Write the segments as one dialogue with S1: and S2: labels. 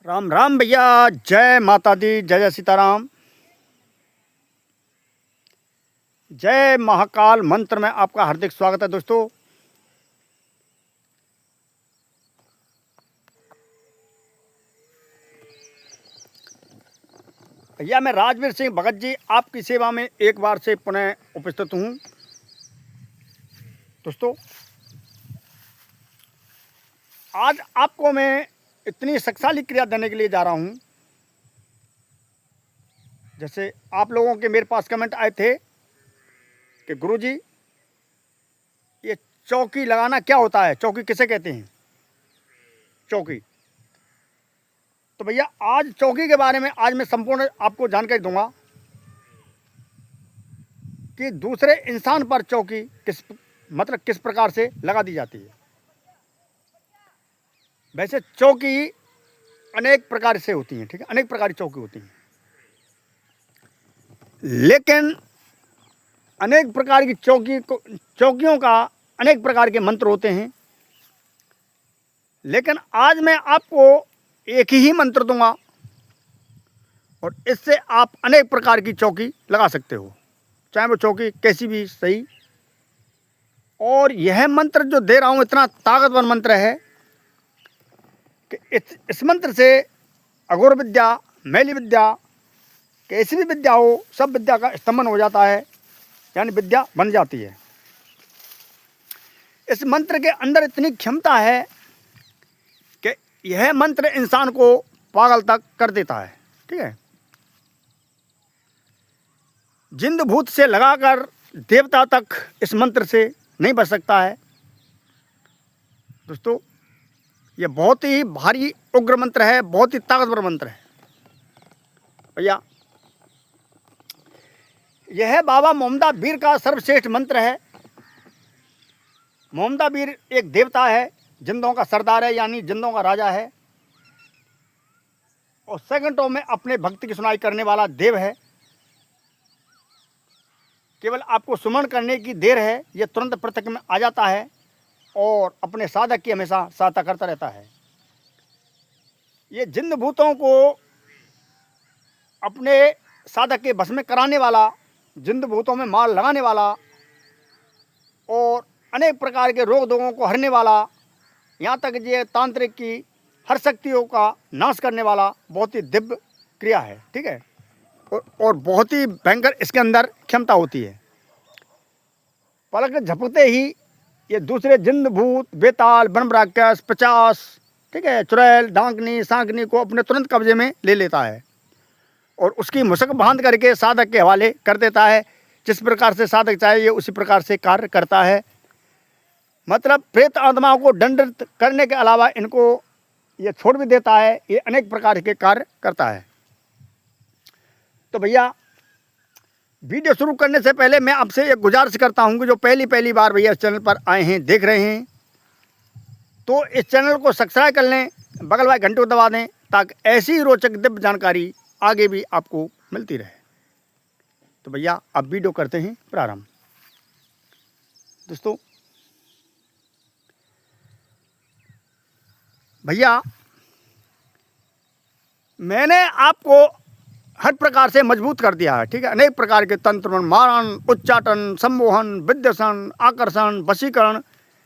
S1: राम राम भैया। जय माता दी, जय जय सीताराम। जय महाकाल मंत्र में आपका हार्दिक स्वागत है दोस्तों। भैया मैं राजवीर सिंह भगत जी आपकी सेवा में एक बार से पुनः उपस्थित हूँ। दोस्तों आज आपको मैं इतनी शक्तिशाली क्रिया देने के लिए जा रहा हूँ। जैसे आप लोगों के मेरे पास कमेंट आए थे कि गुरुजी ये चौकी लगाना क्या होता है, चौकी किसे कहते हैं, चौकी। तो भैया आज चौकी के बारे में आज मैं संपूर्ण आपको जानकारी दूंगा कि दूसरे इंसान पर चौकी किस प्रकार से लगा दी जाती है। वैसे चौकी अनेक प्रकार से होती हैं, ठीक है, अनेक प्रकार की चौकी होती हैं, लेकिन अनेक प्रकार की चौकियों का अनेक प्रकार के मंत्र होते हैं। लेकिन आज मैं आपको एक ही मंत्र दूंगा और इससे आप अनेक प्रकार की चौकी लगा सकते हो, चाहे वो चौकी कैसी भी सही। और यह मंत्र जो दे रहा हूं इतना ताकतवर मंत्र है कि इस मंत्र से अघोर विद्या, मैली विद्या, कैसी भी विद्या हो, सब विद्या का स्तंभन हो जाता है, यानी विद्या बन जाती है। इस मंत्र के अंदर इतनी क्षमता है कि यह मंत्र इंसान को पागल तक कर देता है, ठीक है। जिंद भूत से लगाकर देवता तक इस मंत्र से नहीं बच सकता है। दोस्तों यह बहुत ही भारी उग्र मंत्र है, बहुत ही ताकतवर मंत्र है भैया। यह बाबा मोहम्मदा वीर का सर्वश्रेष्ठ मंत्र है। मोहम्मदा वीर एक देवता है, जिंदों का सरदार है, यानी जिंदों का राजा है, और सेकंडों में अपने भक्ति की सुनाई करने वाला देव है। केवल आपको सुमन करने की देर है, यह तुरंत प्रत्यक्ष में आ जाता है और अपने साधक की हमेशा सहायता करता रहता है। ये जिंद भूतों को अपने साधक के बस में कराने वाला, जिंद भूतों में मार लगाने वाला और अनेक प्रकार के रोग दोगों को हरने वाला, यहाँ तक ये तांत्रिक की हर शक्तियों का नाश करने वाला बहुत ही दिव्य क्रिया है, ठीक है। और बहुत ही भयंकर इसके अंदर क्षमता होती है। पलक झपकते ही ये दूसरे जिंद भूत, बेताल, बनबराकस, 50, ठीक है, चुड़ैल, डांकनी, सांकनी को अपने तुरंत कब्जे में ले लेता है और उसकी मुसक बांध करके साधक के हवाले कर देता है। जिस प्रकार से साधक चाहिए उसी प्रकार से कार्य करता है। मतलब प्रेत आत्माओं को दंडित करने के अलावा इनको ये छोड़ भी देता है। ये अनेक प्रकार के कार्य करता है। तो भैया वीडियो शुरू करने से पहले मैं आपसे एक गुजारिश करता हूं कि जो पहली बार भैया इस चैनल पर आए हैं, देख रहे हैं, तो इस चैनल को सब्सक्राइब कर लें, बगल वाले घंटे को दबा दें, ताकि ऐसी रोचक दिव्य जानकारी आगे भी आपको मिलती रहे। तो भैया अब वीडियो करते हैं प्रारंभ। दोस्तों भैया मैंने आपको हर प्रकार से मजबूत कर दिया है, ठीक है। अनेक प्रकार के तंत्र, मारण, उच्चाटन, सम्मोहन, विद्यसन, आकर्षण, वशीकरण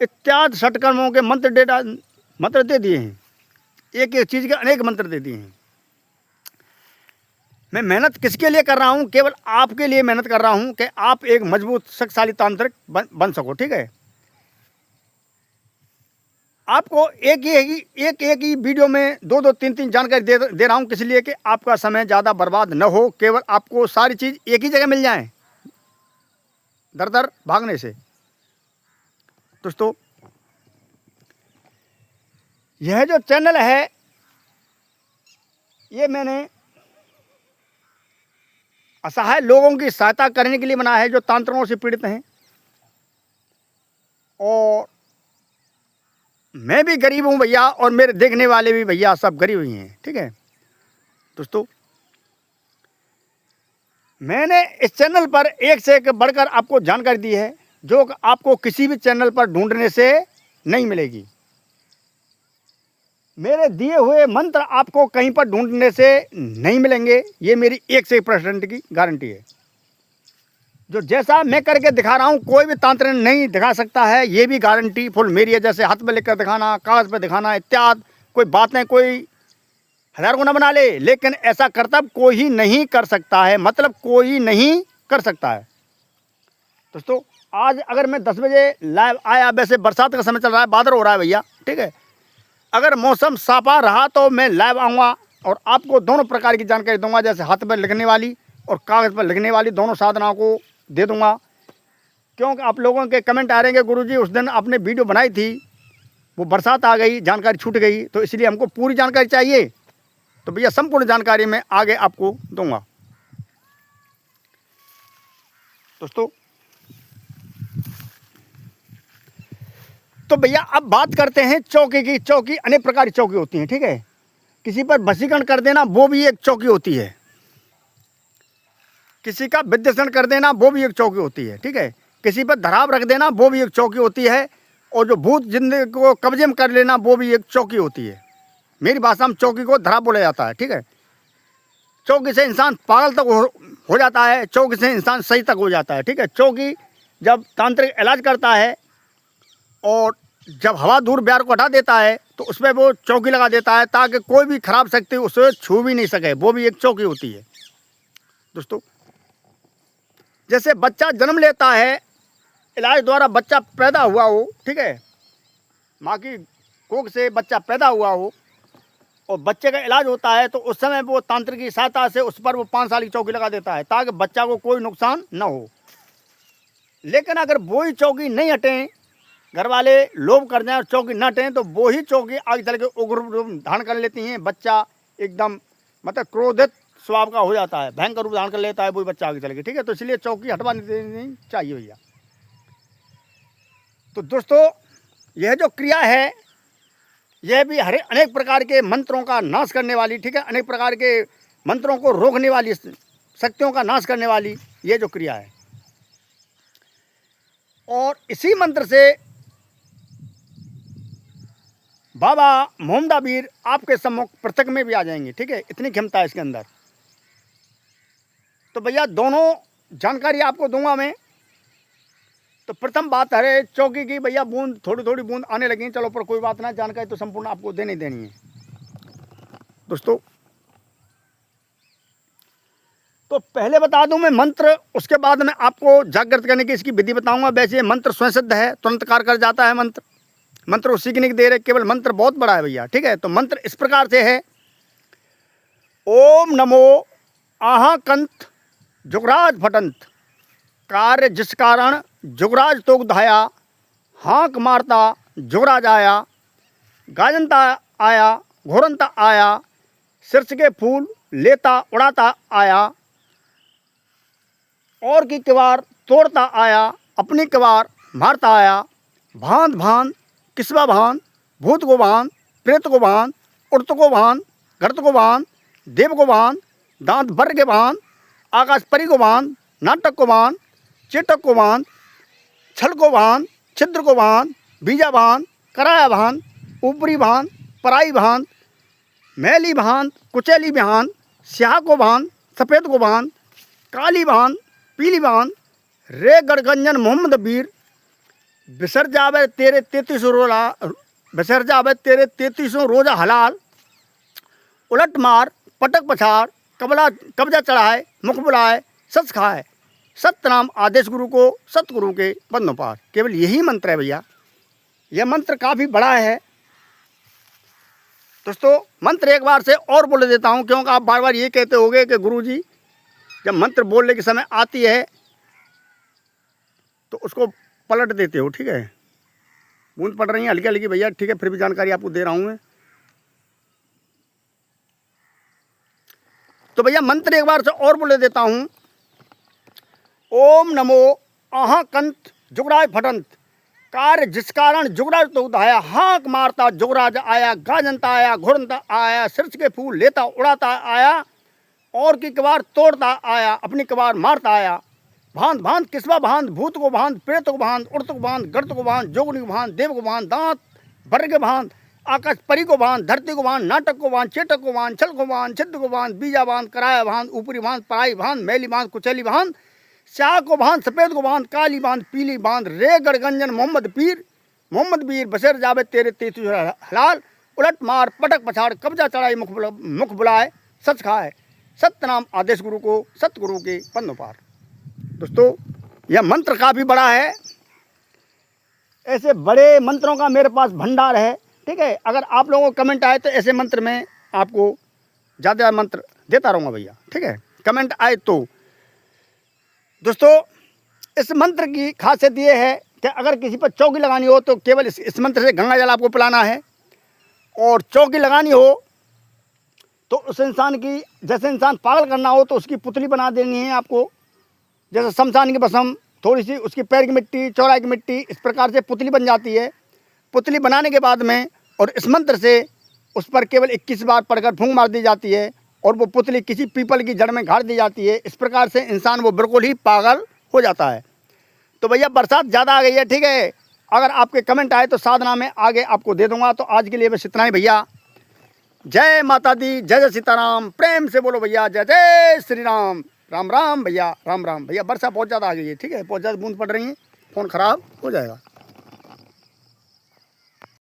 S1: इत्यादि षटकर्मों के मंत्र दे दिए हैं। एक एक चीज़ के अनेक मंत्र दे दिए हैं। मैं मेहनत किसके लिए कर रहा हूँ? केवल आपके लिए मेहनत कर रहा हूँ कि आप एक मजबूत शक्तिशाली तांत्रिक बन सको, ठीक है। आपको एक ही वीडियो में दो तीन जानकारी दे रहा हूँ, किस लिए कि आपका समय ज़्यादा बर्बाद न हो, केवल आपको सारी चीज़ एक ही जगह मिल जाए, दर दर भागने से। दोस्तों यह जो चैनल है ये मैंने असहाय लोगों की सहायता करने के लिए बना है, जो तांत्रिकों से पीड़ित हैं। और मैं भी गरीब हूँ भैया, और मेरे देखने वाले भी भैया सब गरीब ही हैं, ठीक है। दोस्तों मैंने इस चैनल पर एक से एक बढ़कर आपको जानकारी दी है, जो आपको किसी भी चैनल पर ढूंढने से नहीं मिलेगी। मेरे दिए हुए मंत्र आपको कहीं पर ढूंढने से नहीं मिलेंगे, ये मेरी 101% की गारंटी है। जो जैसा मैं करके दिखा रहा हूँ कोई भी तांत्रिक नहीं दिखा सकता है, ये भी गारंटी फुल मेरी है। जैसे हाथ में लिखकर दिखाना, कागज़ पर दिखाना इत्यादि कोई बातें कोई हज़ार गुना बना ले, लेकिन ऐसा करतब कोई ही नहीं कर सकता है, मतलब कोई नहीं कर सकता है। दोस्तों आज अगर मैं 10 बजे लाइव आया, वैसे बरसात का समय चल रहा है, बादल हो रहा है भैया, ठीक है, अगर मौसम साफा रहा तो मैं लाइव आऊँगा और आपको दोनों प्रकार की जानकारी दूंगा, जैसे हाथ पर लिखने वाली और कागज़ पर लिखने वाली दोनों साधनाओं को दे दूंगा। क्योंकि आप लोगों के कमेंट आ रहे हैं कि गुरुजी उस दिन आपने वीडियो बनाई थी, वो बरसात आ गई, जानकारी छूट गई, तो इसलिए हमको पूरी जानकारी चाहिए। तो भैया संपूर्ण जानकारी मैं आगे आपको दूंगा। दोस्तों तो भैया अब बात करते हैं चौकी की। चौकी अनेक प्रकार की चौकी होती हैं, ठीक है। किसी पर वशीकरण कर देना वो भी एक चौकी होती है, किसी का विद्वेषण कर देना वो भी एक चौकी होती है, ठीक है। किसी पर धराव रख देना वो भी एक चौकी होती है, और जो भूत जिंदगी को कब्जे में कर लेना वो भी एक चौकी होती है। मेरी भाषा में चौकी को धराव बोला जाता है, ठीक है। चौकी से इंसान पागल तक हो जाता है, चौकी से इंसान सही तक हो जाता है, ठीक है। चौकी जब तांत्रिक इलाज करता है और जब हवा दूर ब्यार को हटा देता है तो उसमें वो चौकी लगा देता है ताकि कोई भी खराब शक्ति उसे छू भी नहीं सके, वो भी एक चौकी होती है। दोस्तों जैसे बच्चा जन्म लेता है, इलाज द्वारा बच्चा पैदा हुआ हो, ठीक है, माँ की कोख से बच्चा पैदा हुआ हो और बच्चे का इलाज होता है, तो उस समय वो तांत्रिक की सहायता से उस पर वो 5 साल की चौकी लगा देता है ताकि बच्चा को कोई नुकसान न हो। लेकिन अगर वही चौकी नहीं हटें, घर वाले लोभ कर जाएं और चौकी न हटें, तो वही चौकी आगे चल के उग्र रूप धारण कर लेती हैं। बच्चा एकदम मतलब क्रोधित स्वभाव का हो जाता है, भयंकर रूप धारण कर लेता है वही बच्चा आगे चल के, ठीक है। तो इसलिए चौकी हटवा नहीं चाहिए भैया। तो दोस्तों यह जो क्रिया है यह भी अनेक प्रकार के मंत्रों का नाश करने वाली, ठीक है, अनेक प्रकार के मंत्रों को रोकने वाली, शक्तियों का नाश करने वाली ये जो क्रिया है। और इसी मंत्र से बाबा मोहम्मदा वीर आपके सम्मुख प्रत्यक्ष में भी आ जाएंगे, ठीक है, इतनी क्षमता है इसके अंदर। तो भैया दोनों जानकारी आपको दूंगा मैं। तो प्रथम बात है चौकी की, भैया बूंद थोड़ी थोड़ी बूंद आने लगी, चलो पर कोई बात ना, जानकारी तो संपूर्ण आपको देनी देनी है। दोस्तों तो पहले बता दूं मैं मंत्र, उसके बाद मैं आपको जागृत करने की इसकी विधि बताऊंगा। वैसे ये मंत्र स्वयं सिद्ध है, तुरंत कार्य कर जाता है। मंत्र को सीखने की देर है, केवल मंत्र बहुत बड़ा है भैया, ठीक है। तो मंत्र इस प्रकार से है, ओम नमो आहाकंत जुगराज फटंत, कार्य जिस कारण जुगराज तोग धाया, हाँक मारता जुगराज आया, गाजनता आया घोरनता आया, शीर्ष के फूल लेता उड़ाता आया, और की किवार तोड़ता आया, अपनी किवार मारता आया, भांत भांत किस्वा भांत, भूत को भांत, प्रेत को भांत, उड़त को भांत, घरत को भांत, देव को भांत, दांत बर के भांत, आकाश परी को भांत, नाटक को भांत, चेटक को भांत, छल को भांत, छिद्र को भांत, बीजा भांत, कराया भांत, ऊपरी भांत, पराई भांत, मैली भांत, कुचैली भांत, स्याह को भांत, सफ़ेद को भांत, काली भांत, पीली भांत, रे गड़गंजन मोहम्मद वीर, बिसर जावे तेरे 33 रोजा, बिसर जावे तेरे 33 रोजा हलाल, उलट मार पटक पछाड़, कब्जा चढ़ाए, मुख बुलाए, सच खाए, सत्यनाम आदेश गुरु को सतगुरु के बंधों पार। केवल यही मंत्र है भैया, यह मंत्र काफ़ी बड़ा है। दोस्तों मंत्र एक बार से और बोल देता हूँ, क्योंकि आप बार बार ये कहते होगे कि गुरुजी जब मंत्र बोलने के समय आती है तो उसको पलट देते हो, ठीक है। बूंद पड़ रही है हल्की हल्की भैया, ठीक है, फिर भी जानकारी आपको दे रहा हूँ मैं। तो भैया मंत्र एक बार से और बोले देता हूँ, ओम नमो आहाकंत जुगराज फटंत, कार्य जिस कारण जुगराज तो उदाया, हाँक मारता जुगराज आया, गाजनता आया घुरनता आया, शीर्ष के फूल लेता उड़ाता आया, और की कबार तोड़ता आया, अपनी कबार मारता आया, भांत भांत किस्वा भांत, भूत को भांत, प्रेत को भांत, उड़त को भांत, गर्त को भांत, जोगनी को भांत, देव को भांत, दांत भर के भांत, आकाश परी को बांध, धरती को बांध, नाटक को बांध, चेटक को बांध, छल को बांध, छिद्र को बांध, बीजा बांध, कराया बांध, ऊपरी बांध, पराई बांध, मैली बांध, कुचैली बांध, स्याह को बांध, सफ़ेद को बांध, काली बांध, पीली बांध, रे गड़गंजन मोहम्मद पीर बशर जावे तेरे तेतु हलाल, उलट मार पटक पछाड़ कब्जा चढ़ाई मुख बुलाए सच खाए, सत्य नाम आदेश गुरु को सतगुरु के पन्नों पार। दोस्तों यह मंत्र काफ़ी बड़ा है, ऐसे बड़े मंत्रों का मेरे पास भंडार है। ठीक है, अगर आप लोगों को कमेंट आए तो ऐसे मंत्र में आपको ज़्यादा मंत्र देता रहूँगा भैया। ठीक है, कमेंट आए तो। दोस्तों इस मंत्र की खासियत ये है कि अगर किसी पर चौकी लगानी हो तो केवल इस मंत्र से गंगा जल आपको पिलाना है, और चौकी लगानी हो तो उस इंसान की, जैसे इंसान पागल करना हो तो उसकी पुतली बना देनी है आपको, जैसे शमशान की भस्म, थोड़ी सी उसकी पैर की मिट्टी, चौराहे की मिट्टी, इस प्रकार से पुतली बन जाती है। पुतली बनाने के बाद में और इस मंत्र से उस पर केवल 21 बार पढ़कर फूंक मार दी जाती है और वो पुतली किसी पीपल की जड़ में गाड़ दी जाती है। इस प्रकार से इंसान वो बिल्कुल ही पागल हो जाता है। तो भैया बरसात ज़्यादा आ गई है। ठीक है, अगर आपके कमेंट आए तो साधना में आगे आपको दे दूंगा। तो आज के लिए बस इतना ही भैया। जय माता दी, जय जय सीताराम। प्रेम से बोलो भैया जय जय श्री राम। राम राम भैया, राम राम भैया। वर्षा बहुत ज़्यादा आ गई है। ठीक है, बहुत ज़्यादा बूंद पड़ रही है, फ़ोन ख़राब हो जाएगा।